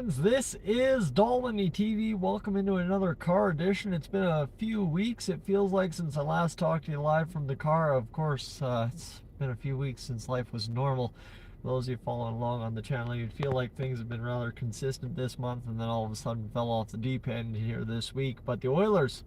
This is Dolynny TV. Welcome into another car edition. It's been a few weeks, it feels like, since I last talked to you live from the car. Of course, it's been a few weeks since life was normal. For those of you following along on the channel, you'd feel like things have been rather consistent this month and then all of a sudden fell off the deep end here this week. But the Oilers,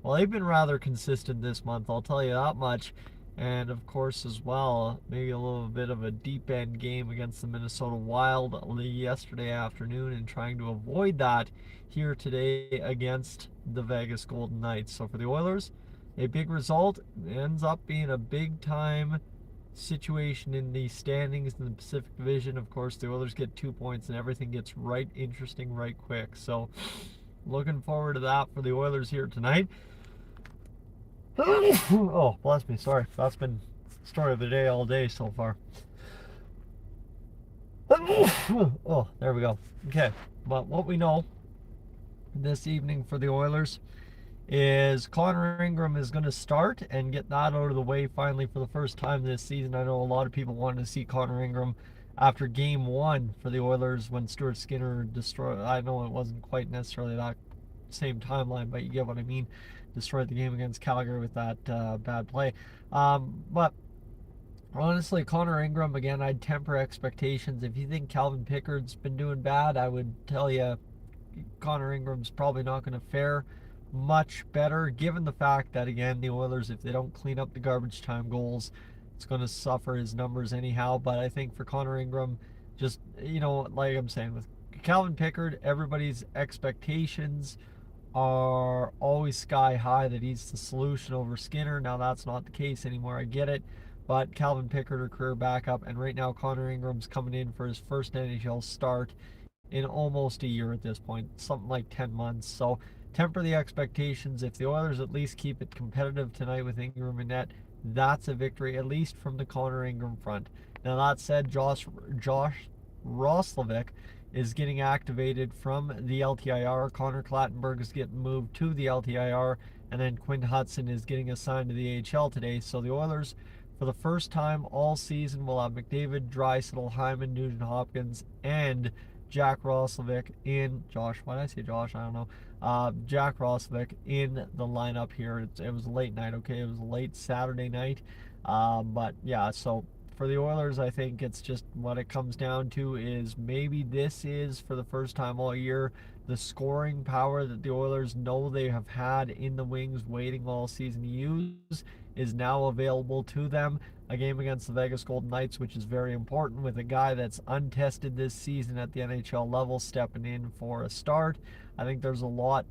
well, they've been rather consistent this month, I'll tell you that much. And of course, as well, maybe a little bit of a deep end game against the Minnesota Wild yesterday afternoon, and trying to avoid that here today against the Vegas Golden Knights. So for the Oilers, a big result ends up being a big time situation in the standings in the Pacific Division. Of course, the Oilers get 2 points and everything gets right interesting right quick. So looking forward to that for the Oilers here tonight. Oh, bless me. Sorry. That's been the story of the day all day so far. Oh, there we go. Okay. But what we know this evening for the Oilers is Connor Ingram is going to start and get that out of the way finally for the first time this season. I know a lot of people wanted to see Connor Ingram after game one for the Oilers when Stuart Skinner destroyed. I know it wasn't quite necessarily that same timeline, but you get what I mean. Destroyed the game against Calgary with that bad play. But honestly, Connor Ingram, again, I'd temper expectations. If you think Calvin Pickard's been doing bad, I would tell you Connor Ingram's probably not going to fare much better, given the fact that, again, the Oilers, if they don't clean up the garbage time goals, it's going to suffer his numbers anyhow. But I think for Connor Ingram, just, like I'm saying, with Calvin Pickard, everybody's expectations are always sky high that he's the solution over Skinner. Now that's not the case anymore, I get it, but Calvin Pickard, a career backup, and right now Connor Ingram's coming in for his first NHL start in almost a year at this point, something like 10 months. So temper the expectations. If the Oilers at least keep it competitive tonight with Ingram and net, that's a victory, at least from the Connor Ingram front. Now that said, Josh Roslovic is getting activated from the LTIR. Connor Clattenburg is getting moved to the LTIR, and then Quinn Hudson is getting assigned to the AHL today. So the Oilers, for the first time all season, will have McDavid, Draisaitl, Hyman, Nugent Hopkins, and Jack Roslovic in why did I say Josh? I don't know. Jack Roslovic in the lineup here. It was a late night, okay? It was a late Saturday night. But yeah, so for the Oilers, I think it's just what it comes down to is maybe this is, for the first time all year, the scoring power that the Oilers know they have had in the wings waiting all season to use is now available to them. A game against the Vegas Golden Knights, which is very important, with a guy that's untested this season at the NHL level stepping in for a start. I think there's a lot,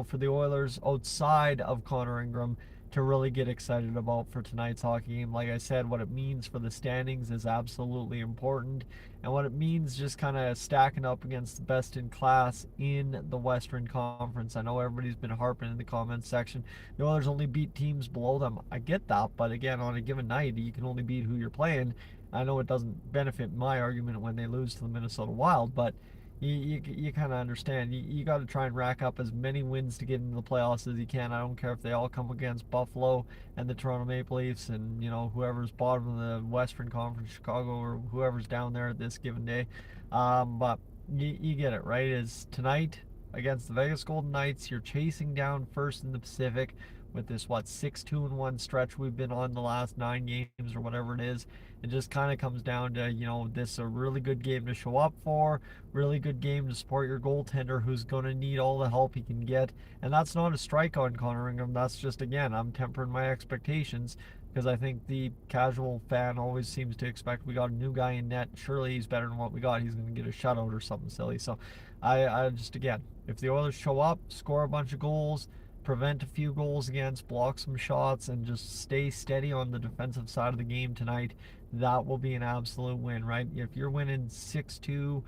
for the Oilers outside of Connor Ingram to really get excited about for tonight's hockey game. Like I said, what it means for the standings is absolutely important, and what it means just kind of stacking up against the best in class in the Western Conference. I know everybody's been harping in the comments section, the Oilers only beat teams below them. I get that, but again, on a given night, you can only beat who you're playing. I know it doesn't benefit my argument when they lose to the Minnesota Wild, but you kind of understand. You got to try and rack up as many wins to get into the playoffs as you can. I don't care if they all come against Buffalo and the Toronto Maple Leafs and, whoever's bottom of the Western Conference, Chicago, or whoever's down there at this given day. But you get it, right? Is tonight against the Vegas Golden Knights, you're chasing down first in the Pacific with this 6-2-1 stretch we've been on the last 9 games or whatever it is. It just kind of comes down to, this is a really good game to show up for, really good game to support your goaltender, who's going to need all the help he can get. And that's not a strike on Connor Ingram. That's just, again, I'm tempering my expectations, because I think the casual fan always seems to expect we got a new guy in net, surely he's better than what we got, he's going to get a shutout or something silly. So I just, again, if the Oilers show up, score a bunch of goals, prevent a few goals against, block some shots, and just stay steady on the defensive side of the game tonight, that will be an absolute win, right? If you're winning 6-2,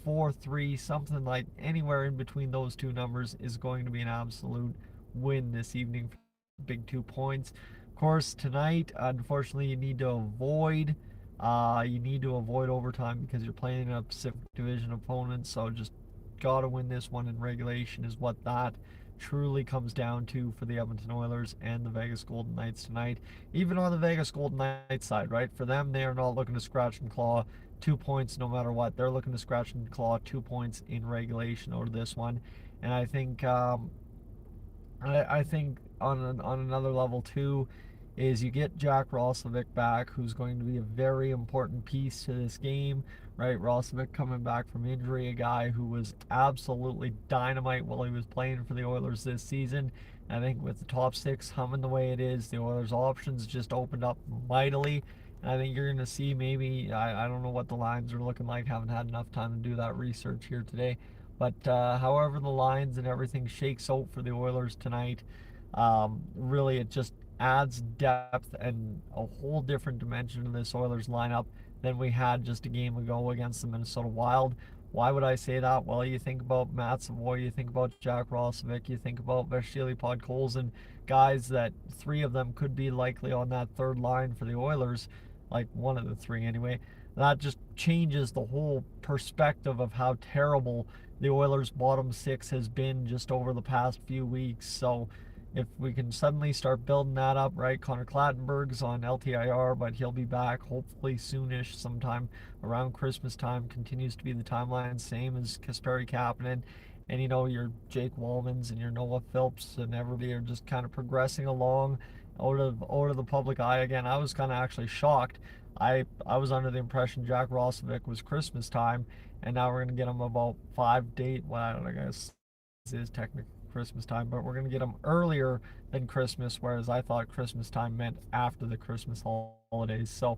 4-3, something like anywhere in between those two numbers is going to be an absolute win this evening for big 2 points. Of course, tonight, unfortunately, you need to avoid overtime because you're playing a Pacific Division opponent, so just gotta win this one in regulation is what that truly comes down to for the Edmonton Oilers and the Vegas Golden Knights tonight. Even on the Vegas Golden Knights side, right? For them, they are not looking to scratch and claw. 2 points no matter what. They're looking to scratch and claw 2 points in regulation out of this one. And I think I think on another level too is you get Jack Roslovic back, who's going to be a very important piece to this game, right? Roslovic coming back from injury, a guy who was absolutely dynamite while he was playing for the Oilers this season. I think with the top six humming the way it is, the Oilers' options just opened up mightily. And I think you're going to see maybe, I don't know what the lines are looking like, haven't had enough time to do that research here today. But however the lines and everything shakes out for the Oilers tonight, really it just adds depth and a whole different dimension to this Oilers lineup than we had just a game ago against the Minnesota Wild. Why would I say that? Well, you think about Matt Savoy, you think about Jack Roslovic, you think about Vasily Podkolzin, guys that three of them could be likely on that third line for the Oilers, like one of the three anyway. That just changes the whole perspective of how terrible the Oilers' bottom six has been just over the past few weeks. So if we can suddenly start building that up, right? Connor Clattenburg's on LTIR, but he'll be back hopefully soonish, sometime around Christmas time. Continues to be the timeline, same as Kasperi Kapanen. And your Jake Wallmans and your Noah Phillips and everybody are just kind of progressing along out of the public eye again. I was kind of actually shocked. I was under the impression Jack Roslovic was Christmas time, and now we're going to get him about 5 days. Well, I don't know, I guess it is technically Christmas time, but we're going to get him earlier than Christmas, whereas I thought Christmas time meant after the Christmas holidays. So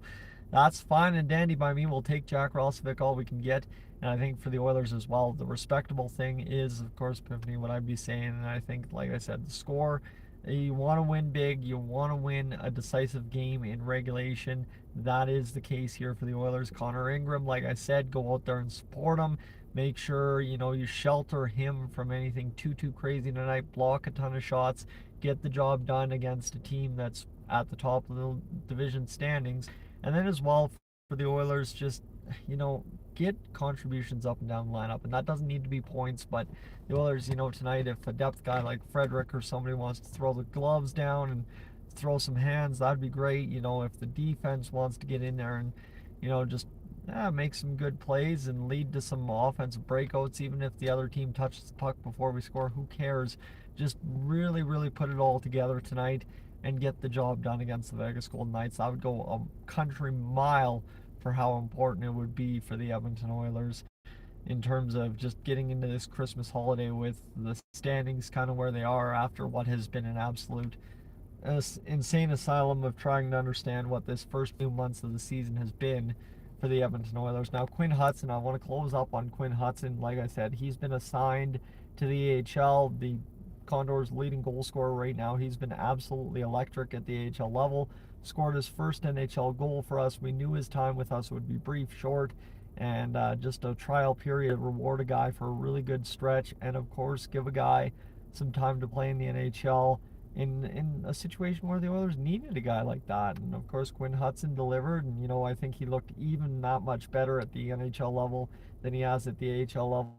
that's fine and dandy by me. We'll take Jack Roslovic all we can get. And I think for the Oilers as well, the respectable thing is, of course, Piffany, what I'd be saying. And I think, like I said, the score, you want to win big. You want to win a decisive game in regulation. That is the case here for the Oilers. Connor Ingram, like I said, go out there and support him. Make sure, you shelter him from anything too crazy tonight. Block a ton of shots. Get the job done against a team that's at the top of the division standings. And then as well for the Oilers, just, get contributions up and down the lineup. And that doesn't need to be points, but the Oilers, tonight, if a depth guy like Frederick or somebody wants to throw the gloves down and throw some hands, that'd be great. If the defense wants to get in there and, just make some good plays and lead to some offensive breakouts, even if the other team touches the puck before we score, who cares? Just really put it all together tonight and get the job done against the Vegas Golden Knights. I would go a country mile for how important it would be for the Edmonton Oilers in terms of just getting into this Christmas holiday with the standings kind of where they are after what has been an absolute insane asylum of trying to understand what this first few months of the season has been for the Edmonton Oilers. Now, Quinn Hudson, I want to close up on Quinn Hudson. Like I said, he's been assigned to the AHL, the Condors' leading goal scorer right now. He's been absolutely electric at the AHL level. Scored his first NHL goal for us. We knew his time with us would be brief, short, and just a trial period. Reward a guy for a really good stretch, and of course, give a guy some time to play in the NHL in a situation where the Oilers needed a guy like that. And of course, Quinn Hudson delivered, and I think he looked even that much better at the NHL level than he has at the AHL level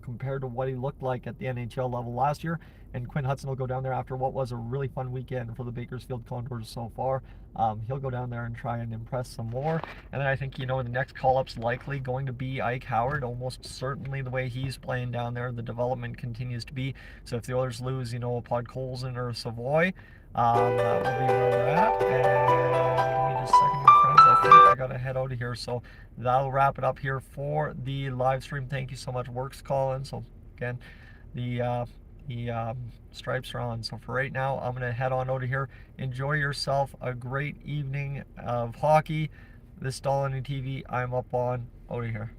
compared to what he looked like at the NHL level last year. And Quinn Hudson will go down there after what was a really fun weekend for the Bakersfield Condors so far. He'll go down there and try and impress some more. And then I think, the next call-up's likely going to be Ike Howard, almost certainly the way he's playing down there. The development continues to be. So if the Oilers lose, a Podkolzin or a Savoy, that will be where we're at. And give me just a second here, friends. I think I got to head out of here. So that'll wrap it up here for the live stream. Thank you so much, Works calling. So again, the stripes are on. So for right now, I'm going to head on out of here. Enjoy yourself a great evening of hockey. This Dolynny TV, I'm up on out of here.